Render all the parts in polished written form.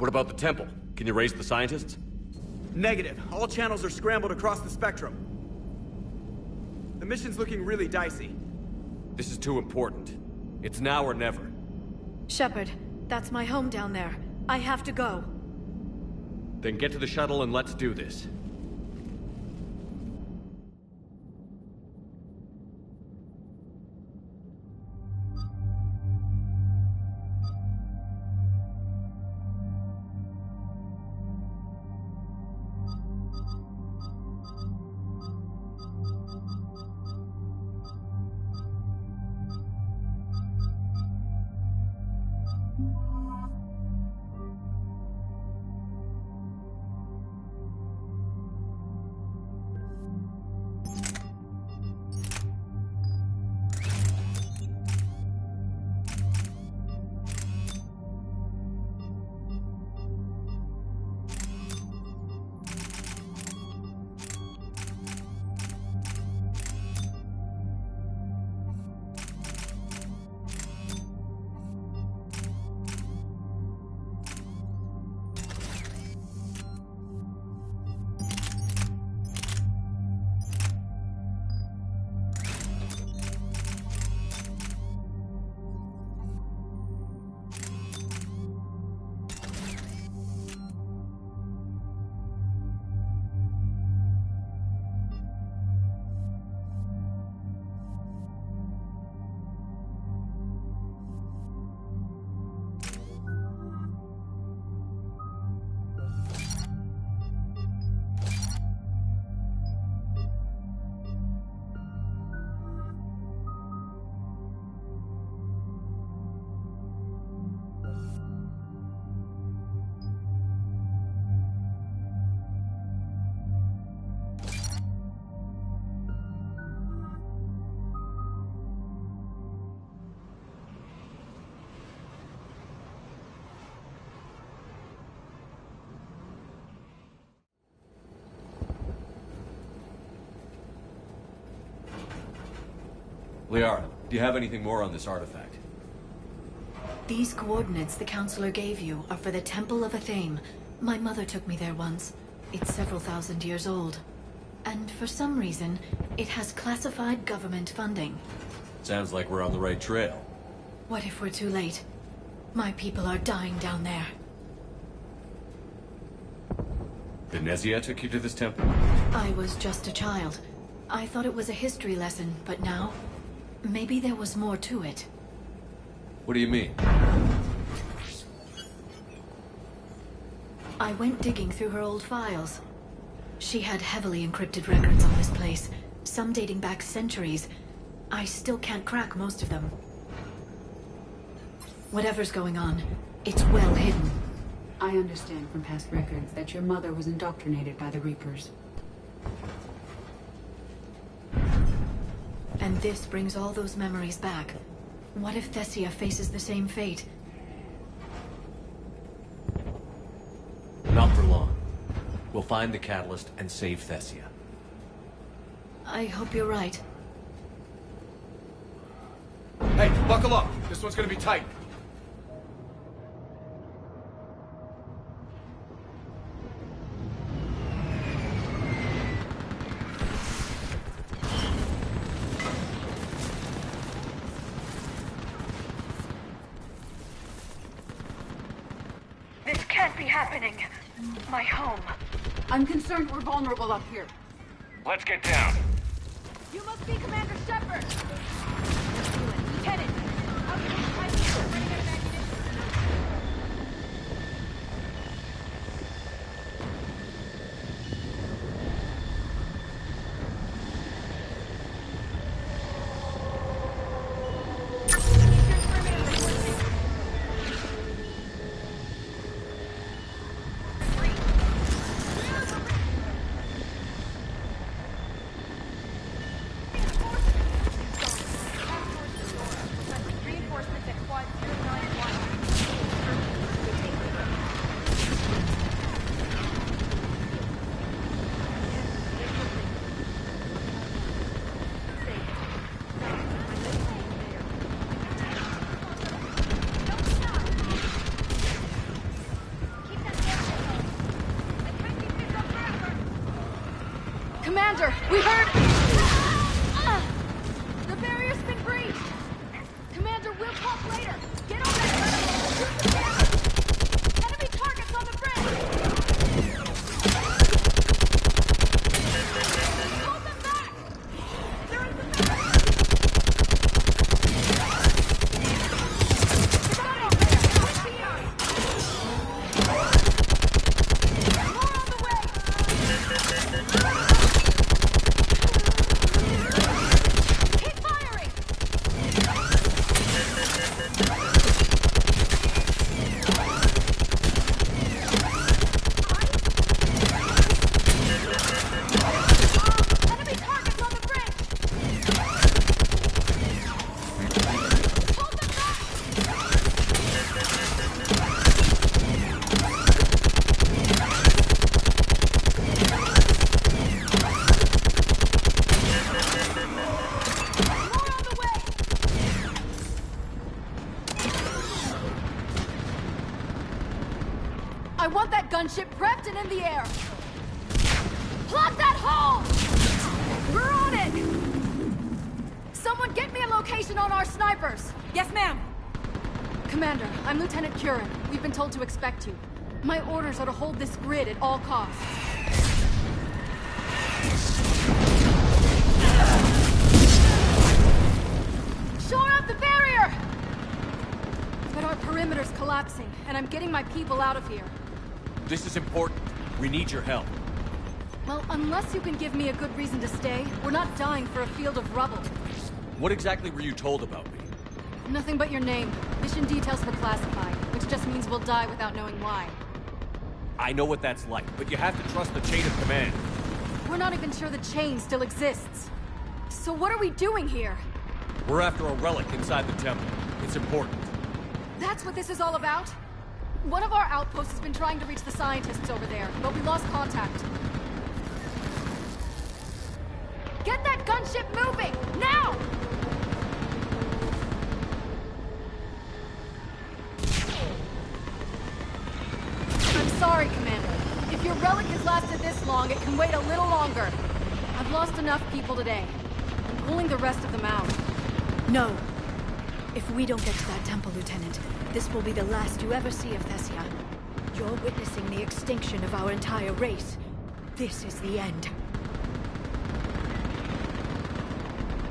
What about the temple? Can you raise the scientists? Negative. All channels are scrambled across the spectrum. The mission's looking really dicey. This is too important. It's now or never. Shepard, that's my home down there. I have to go. Then get to the shuttle and let's do this. Liara, do you have anything more on this artifact? These coordinates the Counselor gave you are for the Temple of Athame. My mother took me there once. It's several thousand years old. And for some reason, it has classified government funding. Sounds like we're on the right trail. What if we're too late? My people are dying down there. The Thessia took you to this temple? I was just a child. I thought it was a history lesson, but now... maybe there was more to it. What do you mean? I went digging through her old files. She had heavily encrypted records on this place, some dating back centuries. I still can't crack most of them. Whatever's going on, it's well hidden. I understand from past records that your mother was indoctrinated by the Reapers. And this brings all those memories back. What if Thessia faces the same fate? Not for long. We'll find the catalyst and save Thessia. I hope you're right. Hey, buckle up. This one's gonna be tight. This can't be happening. My home. I'm concerned we're vulnerable up here. Let's get down. You must be Commander Shepard! Lieutenant! How can you find me for running out of ammunition? Reinforcements at Quad 09 Commander, we heard... The barrier's been breached! Commander, we'll talk later! Get on that tunnel! Enemy targets on the bridge! Hold them back! They're in the barrier! Get out there! Push the earth! More on the way! Keep firing! Enemy targets on the bridge! Hold them back! More on the way! I want that gunship prepped and in the air! Plug that hole! We're on it! Someone get me a location on our snipers! Yes, ma'am! Commander, I'm Lieutenant Curran. We've been told to expect you. My orders are to hold this grid at all costs. Shore up the barrier! But our perimeter's collapsing, and I'm getting my people out of here. This is important. We need your help. Well, unless you can give me a good reason to stay, we're not dying for a field of rubble. What exactly were you told about me? Nothing but your name. Mission details were classified, which just means we'll die without knowing why. I know what that's like, but you have to trust the chain of command. We're not even sure the chain still exists. So what are we doing here? We're after a relic inside the temple. It's important. That's what this is all about? One of our outposts has been trying to reach the scientists over there, but we lost contact. Get that gunship moving! Now! I'm sorry, Commander. If your relic has lasted this long, it can wait a little longer. I've lost enough people today. I'm pulling the rest of them out. No. If we don't get to that temple, Lieutenant, this will be the last you ever see of Thessia. You're witnessing the extinction of our entire race. This is the end.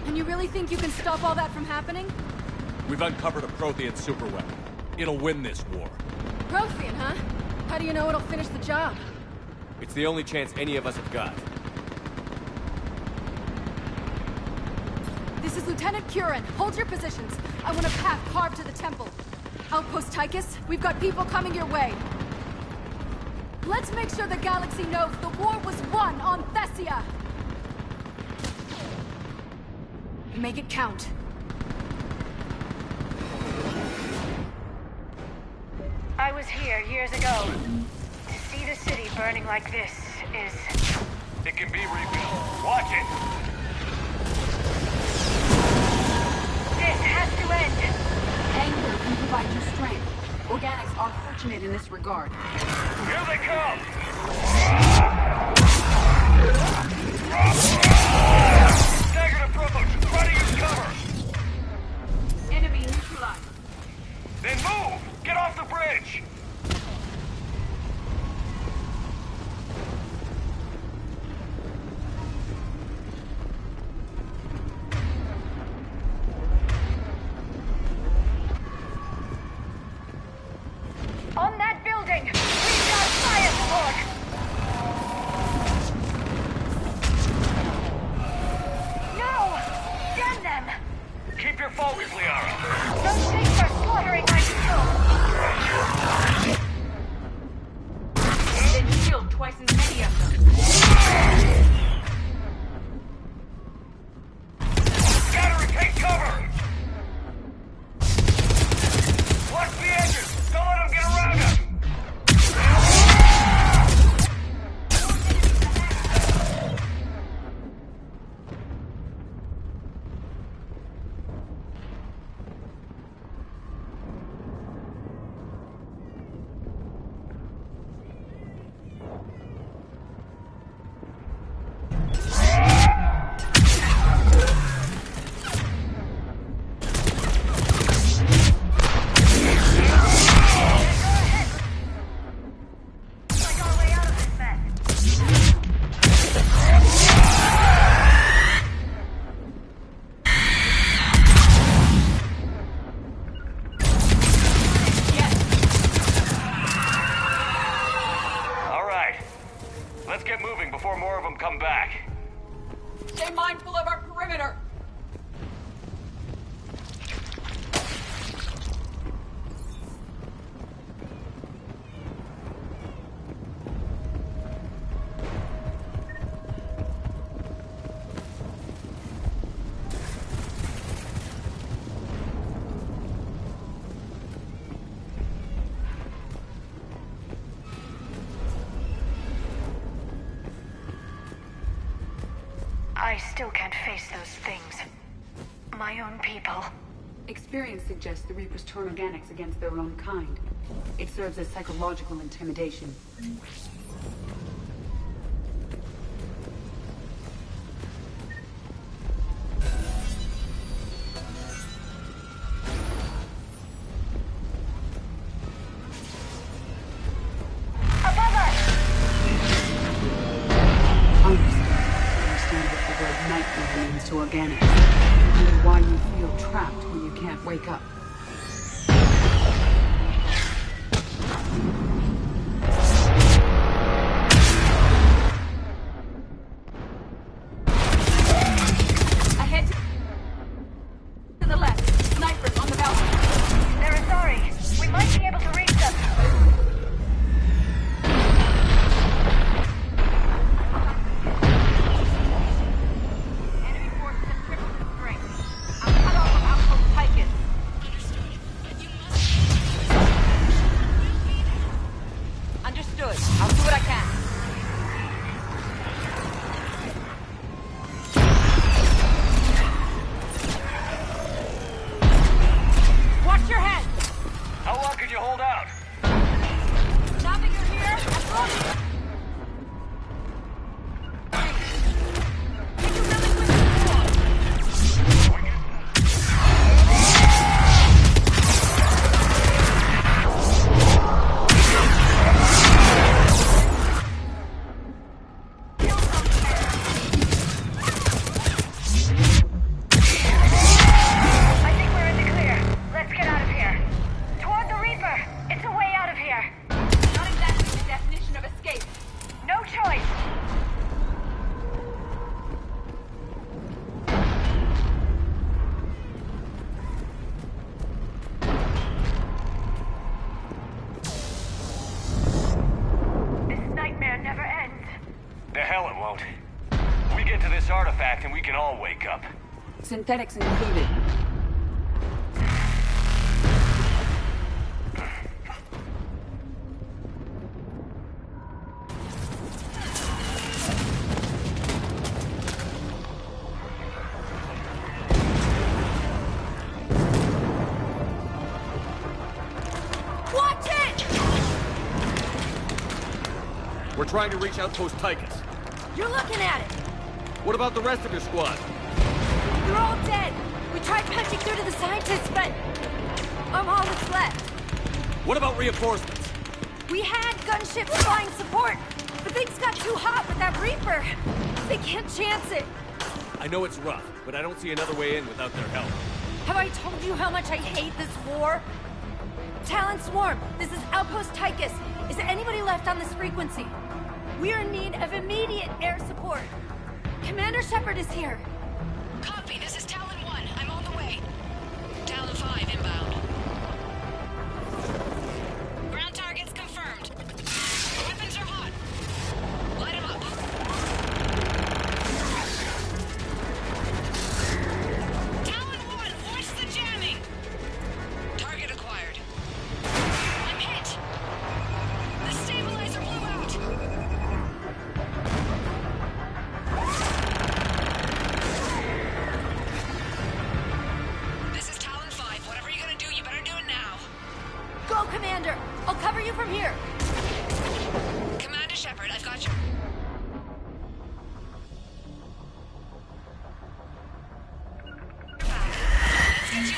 And you really think you can stop all that from happening? We've uncovered a Prothean superweapon. It'll win this war. Prothean, huh? How do you know it'll finish the job? It's the only chance any of us have got. This is Lieutenant Curran. Hold your positions. I want a path carved to the temple. Outpost Tychus, we've got people coming your way. Let's make sure the galaxy knows the war was won on Thessia! Make it count. I was here years ago. To see the city burning like this is... It can be rebuilt. Watch it! This has to end! Anger can provide you strength. Organics are fortunate in this regard. Here they come! Staggered approach! Try to use cover! Enemy neutralized. Then move! Get off the bridge! On that building! We've got fire support! No! Damn them! Keep your focus, Liara! Those things are slaughtering my people! Then killed twice as many of them. Scattering, take cover! Watch the edges! Don't let them get around us! them come back. Stay mindful of our perimeter! I still can't face those things. My own people. Experience suggests the Reapers turn organics against their own kind. It serves as psychological intimidation. Above us! Understand what the word nightmare means to organics, and why you feel trapped when you can't wake up. Ahead to the left. Snipers on the balcony. They're sorry. We might be able to reach them. Enemy forces have tripled in strength. I'm cut off of Outpost Tychus. Understood. I'll do what I can. Watch your head! How long can you hold out? Now that you're here, I'm rolling. Can you really win this war? I think we're in the clear. Let's get out of here. Toward the Reaper. It's a way out of here. Not exactly the definition of escape. No choice. This nightmare never ends. The hell it won't. We get to this artifact and we can all wake up. Synthetics included. Watch it! We're trying to reach Outpost Tychus. You're looking at it. What about the rest of your squad? They're all dead. We tried punching through to the scientists, but I'm all that's left. What about reinforcements? We had gunships flying support, but things got too hot with that Reaper. They can't chance it. I know it's rough, but I don't see another way in without their help. Have I told you how much I hate this war? Talon Swarm, this is Outpost Tychus. Is anybody left on this frequency? We are in need of immediate air support. Commander Shepard is here. Copy, this is Talon 1. I'm on the way. Talon 5 inbound. Ground targets confirmed. Weapons are hot. Light 'em up. Talon 1, watch the jamming! Target acquired. I'm hit! The stabilizer blew out! This is Talon 5. Whatever you're gonna do, you better do it now. Go, Commander! I'll cover you from here. Commander Shepard, I've got you. Let's get you.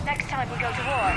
Next time we go to war,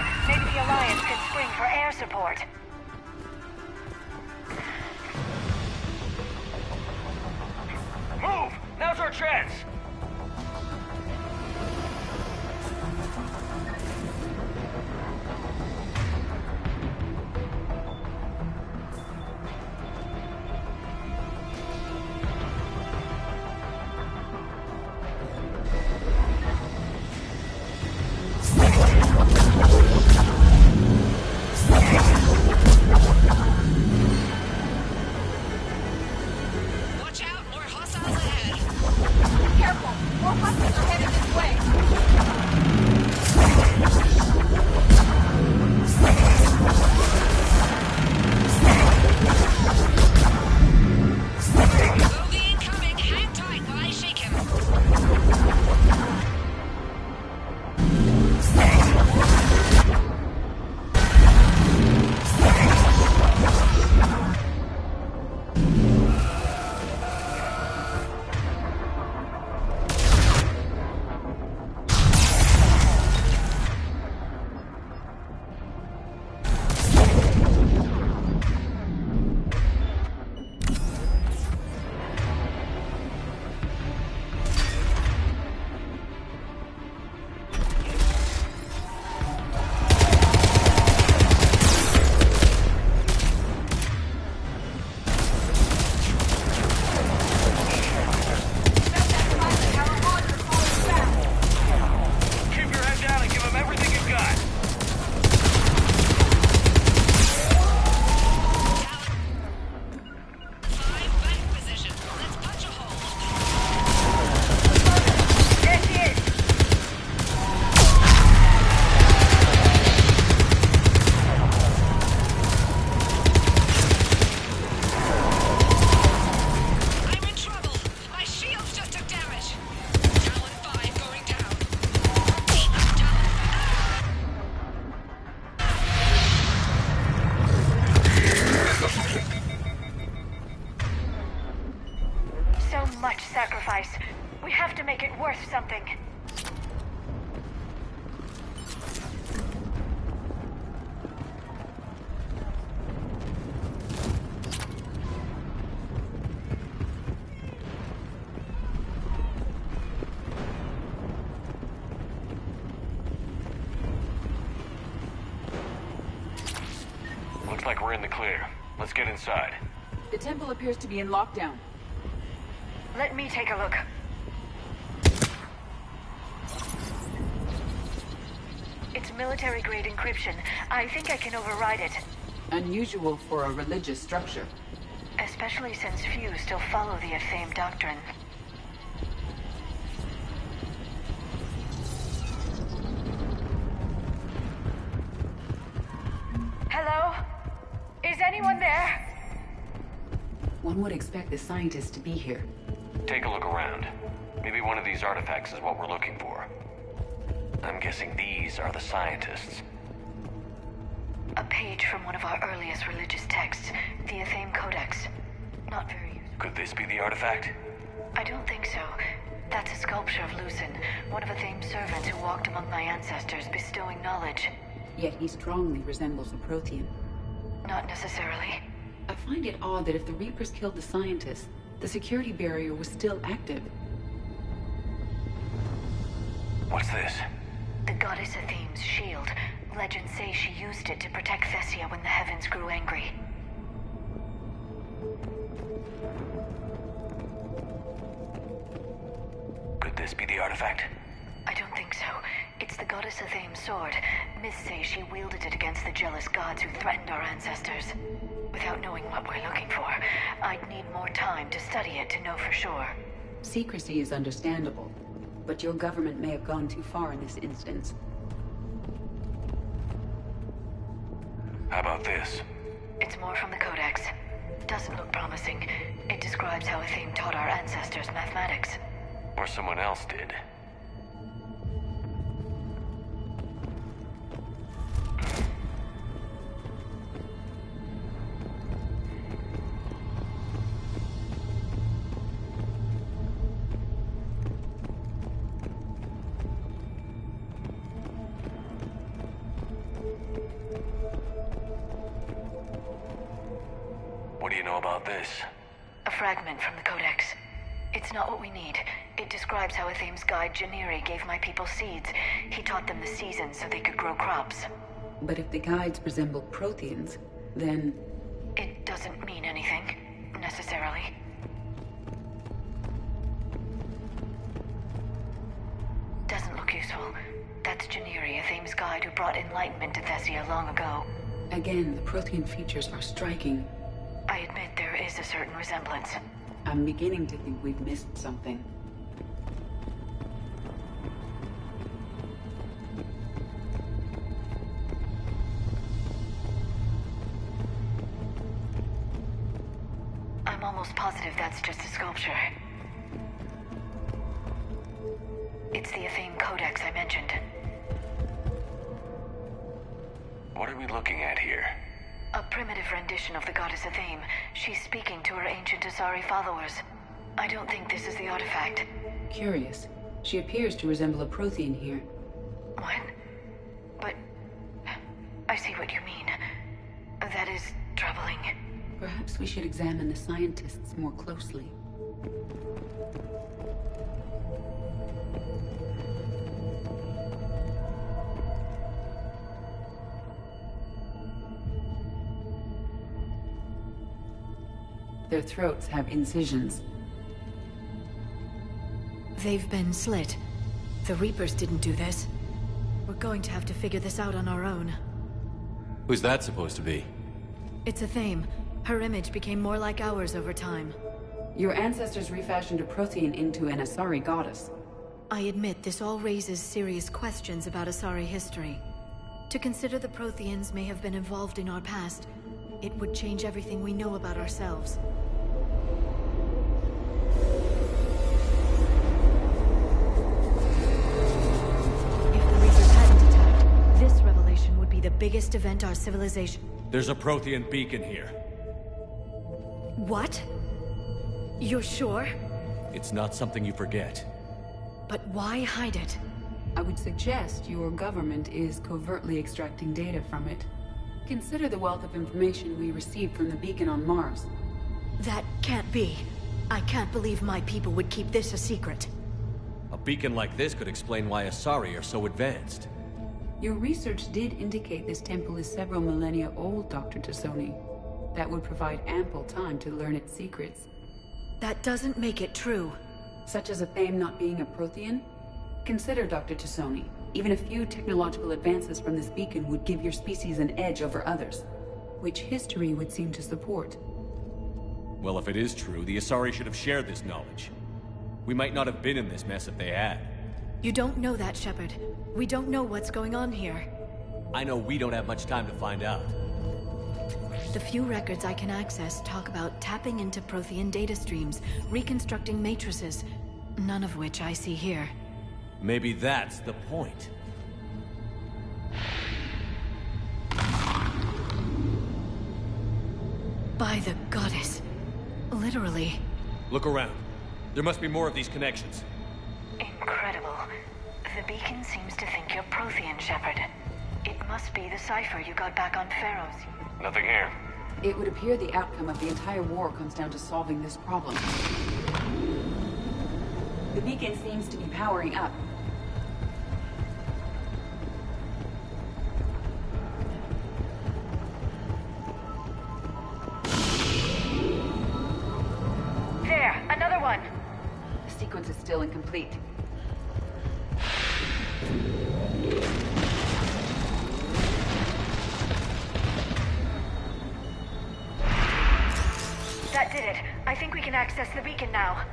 Bogey incoming. Hang tight while I shake him. Keep your head down and give him everything you've got. Five back position. Let's punch a hole. There she is! I'm in trouble. My shields just took damage. Talon 5 going down. So much sacrifice. We have to make it worth something. Looks like we're in the clear. Let's get inside. The temple appears to be in lockdown. Let me take a look. It's military-grade encryption. I think I can override it. Unusual for a religious structure. Especially since few still follow the Athame doctrine. Hello? Is anyone there? One would expect the scientists to be here. Take a look around. Maybe one of these artifacts is what we're looking for. I'm guessing these are the scientists. A page from one of our earliest religious texts, the Athame Codex. Not very useful. Could this be the artifact? I don't think so. That's a sculpture of Lucen, one of Athame's servants who walked among my ancestors, bestowing knowledge. Yet he strongly resembles a Prothean. Not necessarily. I find it odd that if the Reapers killed the scientists, the security barrier was still active. What's this? The goddess Athame's shield. Legends say she used it to protect Thessia when the heavens grew angry. Could this be the artifact? I don't think so. It's the goddess Athame's sword. Myths say she wielded it against the jealous gods who threatened our ancestors. Without knowing what we're looking for, I'd need more time to study it to know for sure. Secrecy is understandable, but your government may have gone too far in this instance. How about this? It's more from the Codex. Doesn't look promising. It describes how Athame taught our ancestors mathematics. Or someone else did. What do you know about this? A fragment from the Codex. It's not what we need. It describes how Athame's guide Janiri gave my people seeds. He taught them the seasons so they could grow crops. But if the guides resemble Protheans, then... It doesn't mean anything, necessarily. Doesn't look useful. That's Janiri, Athame's guide who brought enlightenment to Thessia long ago. Again, the Prothean features are striking. I admit there is a certain resemblance. I'm beginning to think we've missed something. positive that's just a sculpture. It's the Athame Codex I mentioned. What are we looking at here? A primitive rendition of the goddess Athame. She's speaking to her ancient Asari followers. I don't think this is the artifact. Curious. She appears to resemble a Prothean here. What? But... I see what you mean. That is troubling. Perhaps we should examine the scientists more closely. Their throats have incisions. They've been slit. The Reapers didn't do this. We're going to have to figure this out on our own. Who's that supposed to be? It's Athame. Her image became more like ours over time. Your ancestors refashioned a Prothean into an Asari goddess. I admit this all raises serious questions about Asari history. To consider the Protheans may have been involved in our past, it would change everything we know about ourselves. If the Reapers hadn't attacked, this revelation would be the biggest event our civilization... There's a Prothean beacon here. What? You're sure? It's not something you forget. But why hide it? I would suggest your government is covertly extracting data from it. Consider the wealth of information we received from the beacon on Mars. That can't be. I can't believe my people would keep this a secret. A beacon like this could explain why Asari are so advanced. Your research did indicate this temple is several millennia old, Dr. Tassoni. That would provide ample time to learn its secrets. That doesn't make it true. Such as Athame not being a Prothean? Consider, Dr. Tassoni. Even a few technological advances from this beacon would give your species an edge over others, which history would seem to support. Well, if it is true, the Asari should have shared this knowledge. We might not have been in this mess if they had. You don't know that, Shepard. We don't know what's going on here. I know we don't have much time to find out. The few records I can access talk about tapping into Prothean data streams, reconstructing matrices, none of which I see here. Maybe that's the point. By the goddess. Literally. Look around. There must be more of these connections. Incredible. The beacon seems to think you're Prothean, Shepard. It must be the cipher you got back on Pharaohs. Nothing here. It would appear the outcome of the entire war comes down to solving this problem. The beacon seems to be powering up. There, another one. The sequence is still incomplete. That did it. I think we can access the beacon now.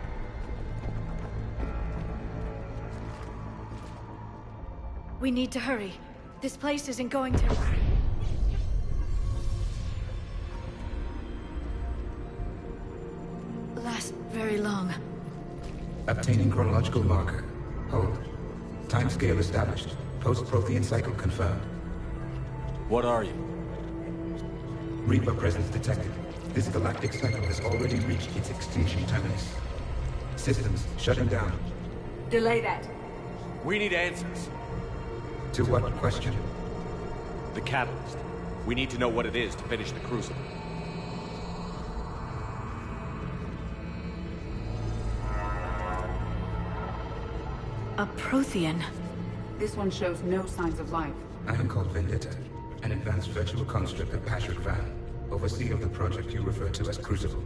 We need to hurry. This place isn't going to... last very long. Obtaining chronological marker. Hold. Timescale established. Post-Prothean cycle confirmed. What are you? Reaper presence detected. This galactic cycle has already reached its extinction terminus. Systems shutting down. Delay that. We need answers. To what question? The catalyst. We need to know what it is to finish the Crucible. A Prothean. This one shows no signs of life. I am called Vendetta, an advanced virtual construct of Patrick Van, overseer of the project you refer to as Crucible.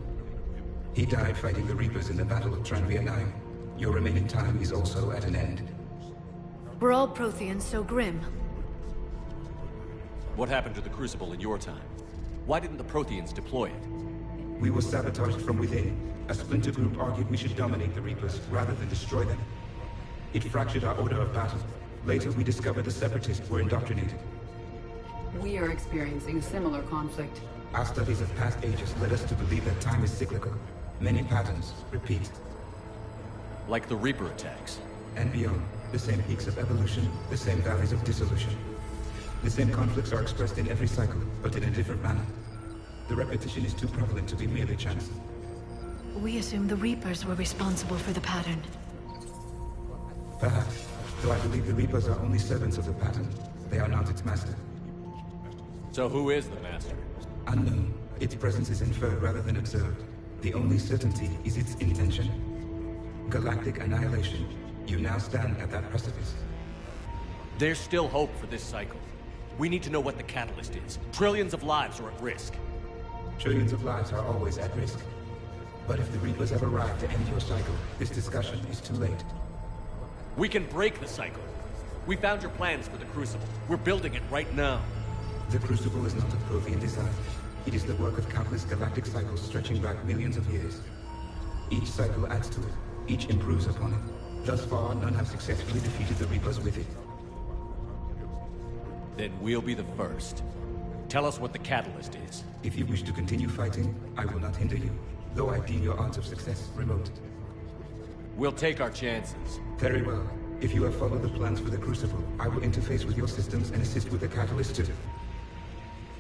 He died fighting the Reapers in the Battle of Tranvia 9. Your remaining time is also at an end. Were all Protheans so grim? What happened to the Crucible in your time? Why didn't the Protheans deploy it? We were sabotaged from within. A splinter group argued we should dominate the Reapers rather than destroy them. It fractured our order of battle. Later, we discovered the Separatists were indoctrinated. We are experiencing a similar conflict. Our studies of past ages led us to believe that time is cyclical. Many patterns repeat. Like the Reaper attacks. And beyond, the same peaks of evolution, the same valleys of dissolution. The same conflicts are expressed in every cycle, but in a different manner. The repetition is too prevalent to be merely chance. We assume the Reapers were responsible for the pattern. Perhaps, though I believe the Reapers are only servants of the pattern. They are not its master. So who is the master? Unknown. Its presence is inferred rather than observed. The only certainty is its intention. Galactic annihilation. You now stand at that precipice. There's still hope for this cycle. We need to know what the catalyst is. Trillions of lives are at risk. Trillions of lives are always at risk. But if the Reapers have arrived to end your cycle, this discussion is too late. We can break the cycle. We found your plans for the Crucible. We're building it right now. The Crucible is not a Prothean design. It is the work of countless galactic cycles stretching back millions of years. Each cycle adds to it. Each improves upon it. Thus far, none have successfully defeated the Reapers with it. Then we'll be the first. Tell us what the catalyst is. If you wish to continue fighting, I will not hinder you, though I deem your odds of success remote. We'll take our chances. Very well. If you have followed the plans for the Crucible, I will interface with your systems and assist with the catalyst too.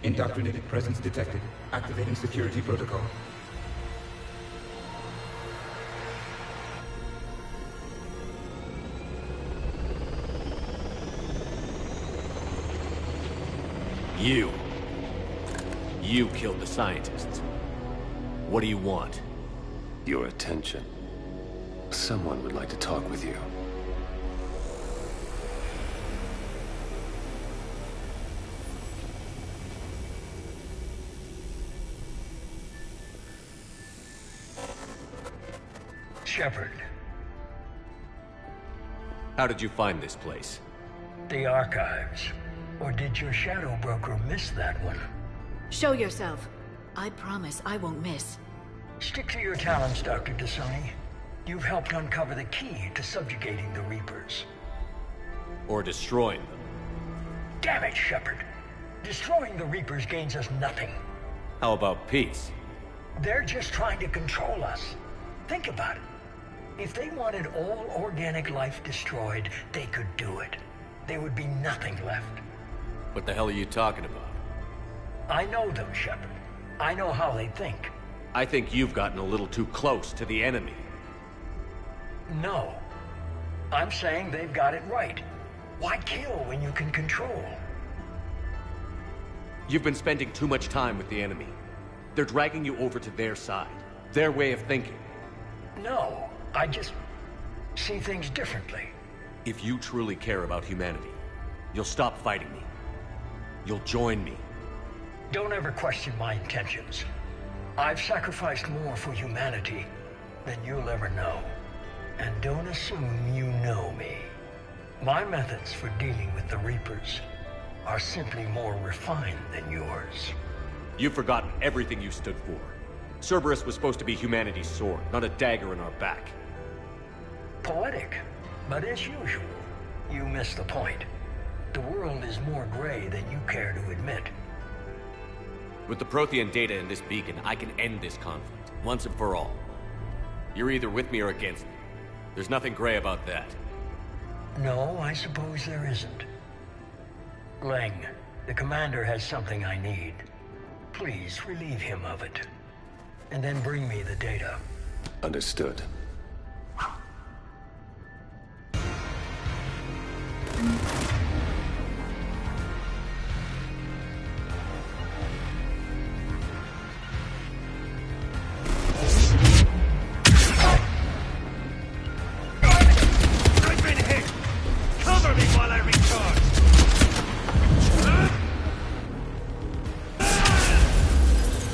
Indoctrinated presence detected. Activating security protocol. You killed the scientists. What do you want? Your attention. Someone would like to talk with you. Shepard. How did you find this place? The archives. Or did your shadow broker miss that one? Show yourself. I promise I won't miss. Stick to your talents, Dr. T'Soni. You've helped uncover the key to subjugating the Reapers. Or destroying them. Damn it, Shepard. Destroying the Reapers gains us nothing. How about peace? They're just trying to control us. Think about it. If they wanted all organic life destroyed, they could do it. There would be nothing left. What the hell are you talking about? I know them, Shepard. I know how they think. I think you've gotten a little too close to the enemy. No. I'm saying they've got it right. Why kill when you can control? You've been spending too much time with the enemy. They're dragging you over to their side. Their way of thinking. No, I just see things differently. If you truly care about humanity, you'll stop fighting me. You'll join me. Don't ever question my intentions. I've sacrificed more for humanity than you'll ever know. And don't assume you know me. My methods for dealing with the Reapers are simply more refined than yours. You've forgotten everything you stood for. Cerberus was supposed to be humanity's sword, not a dagger in our back. Poetic, but as usual, you miss the point. The world is more gray than you care to admit. With the Prothean data in this beacon, I can end this conflict, once and for all. You're either with me or against me. There's nothing gray about that. No, I suppose there isn't. Leng, the commander has something I need. Please relieve him of it. And then bring me the data. Understood. I've been hit! Cover me while I recharge!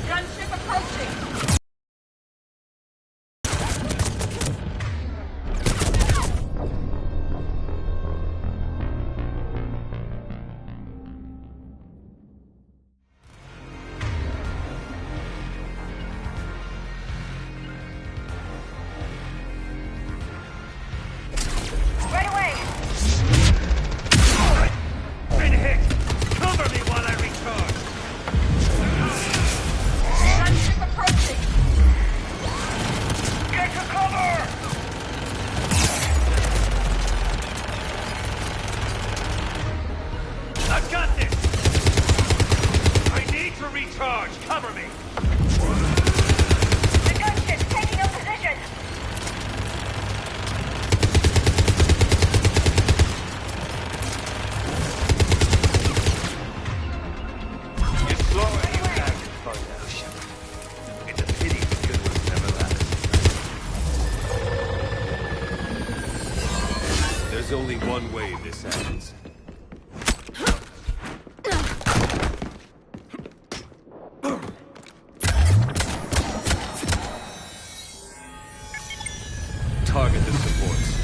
Gunship approaching! seconds. Target the supports.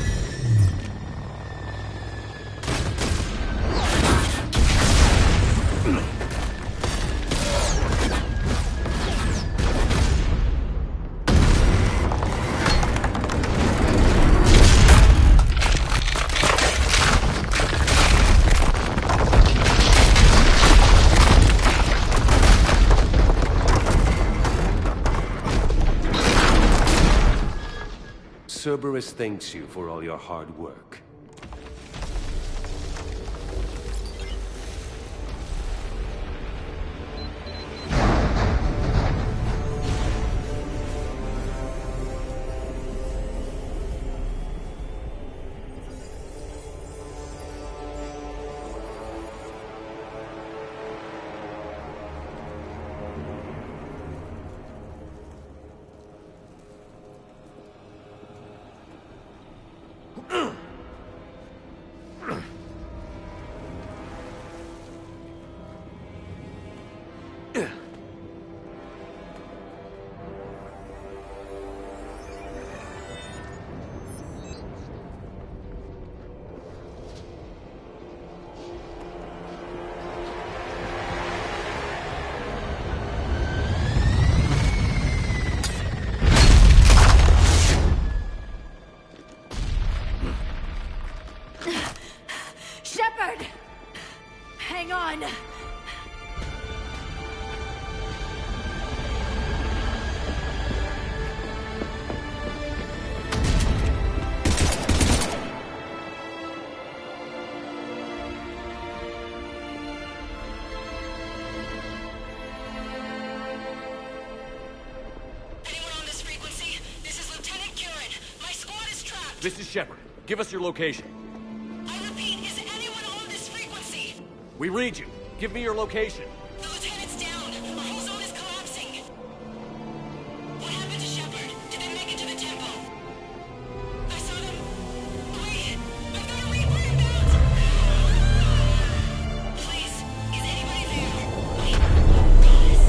Cerberus thanks you for all your hard work. Shepard! Hang on! This is Shepard. Give us your location. I repeat, is anyone on this frequency? We read you. Give me your location. The lieutenant's down. Our whole zone is collapsing. What happened to Shepard? Did they make it to the temple? I saw them. Wait, I've got to read whereabouts. Please, is anybody there? Wait, guys,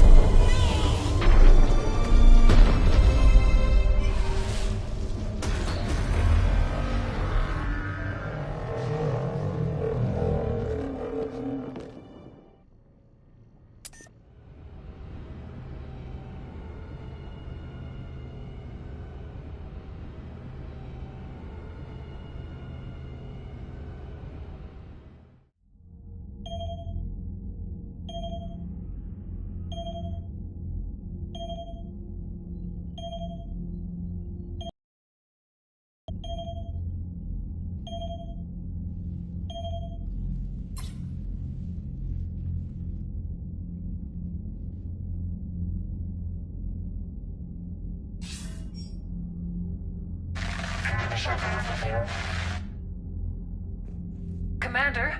Commander?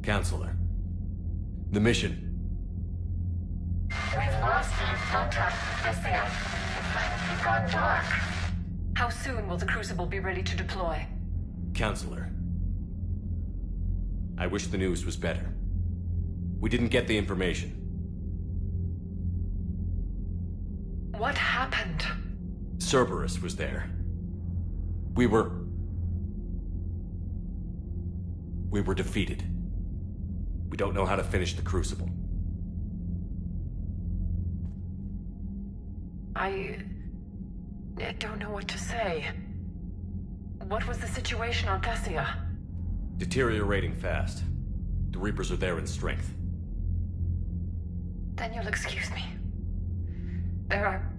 Counselor. The mission. We've lost contact with Thessia. The planet has gone dark. How soon will the Crucible be ready to deploy? Counselor. I wish the news was better. We didn't get the information. What happened? Cerberus was there. We were defeated. We don't know how to finish the Crucible. I don't know what to say. What was the situation on Thessia? Deteriorating fast. The Reapers are there in strength. Then you'll excuse me. There are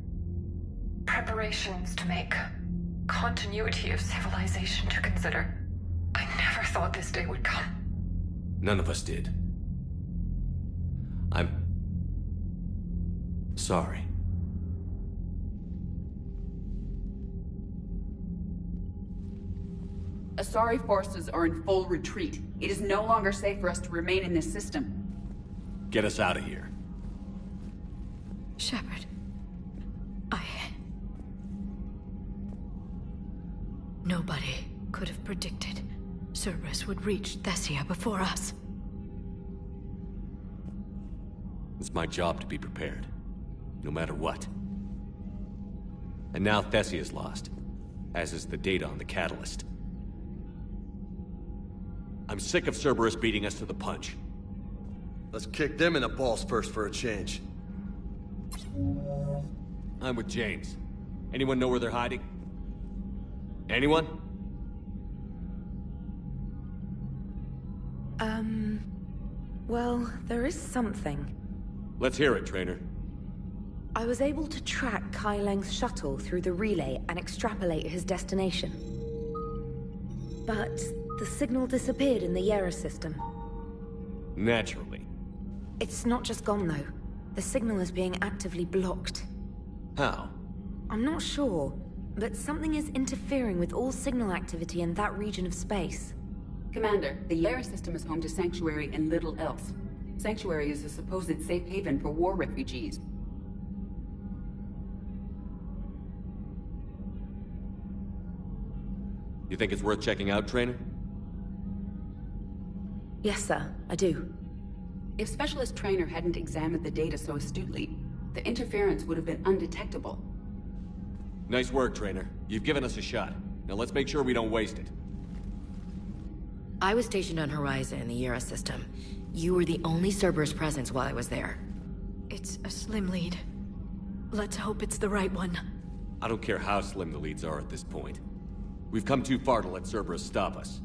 preparations to make. Continuity of civilization to consider. I never thought this day would come. None of us did. I'm sorry. Asari forces are in full retreat. It is no longer safe for us to remain in this system. Get us out of here. Shepard. Nobody could have predicted Cerberus would reach Thessia before us. It's my job to be prepared, no matter what. And now Thessia's lost, as is the data on the catalyst. I'm sick of Cerberus beating us to the punch. Let's kick them in the balls first for a change. I'm with James. Anyone know where they're hiding? Anyone? Well, there is something. Let's hear it, Trainer. I was able to track Kai Leng's shuttle through the relay and extrapolate his destination. But the signal disappeared in the Yera system. Naturally. It's not just gone, though. The signal is being actively blocked. How? I'm not sure, but something is interfering with all signal activity in that region of space. Commander, the Yera system is home to Sanctuary and little else. Sanctuary is a supposed safe haven for war refugees. You think it's worth checking out, Trainer? Yes, sir, I do. If Specialist Trainer hadn't examined the data so astutely, the interference would have been undetectable. Nice work, Trainer. You've given us a shot. Now let's make sure we don't waste it. I was stationed on Horizon in the Yera system. You were the only Cerberus presence while I was there. It's a slim lead. Let's hope it's the right one. I don't care how slim the leads are at this point. We've come too far to let Cerberus stop us.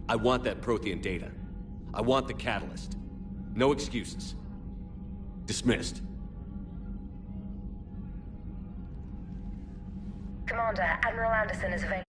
I want that Prothean data. I want the catalyst. No excuses. Dismissed. Commander, Admiral Anderson is available.